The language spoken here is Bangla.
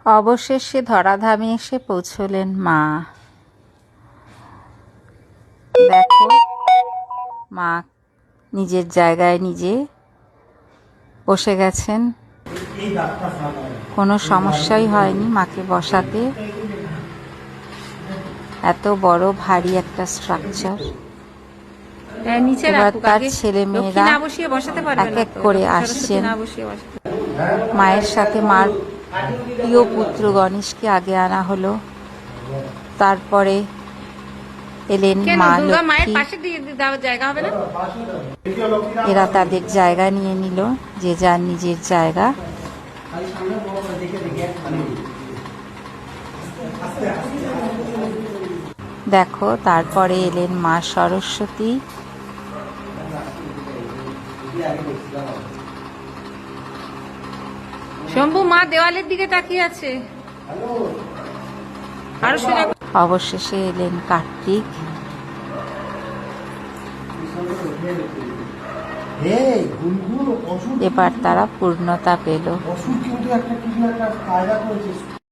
অবশেষে ধরাধামে এসে পৌঁছলেন মা। দেখো, মা নিজের জায়গায় নিজে বসে গেছেন। কোনো সমস্যাই হয়নি মাকে বসাতে। এত বড় ভারী একটা স্ট্রাকচার। এবার তার ছেলে মেয়েরা এক এক করে আসছেন। মায়ের সাথে মার প্রিয় পুত্র গণেশকে আগে আনা হলো, তারপরে এলেন মা লক্ষ্মী। এরা তাদের জায়গা নিয়ে নিল, যে যার নিজের জায়গা। দেখো, তারপরে এলেন মা সরস্বতী। শম্ভু, মা দেওয়ালের দিকে তাকিয়ে আছে। অবশেষে এলেন কার্তিক। এবার তারা পূর্ণতা পেল।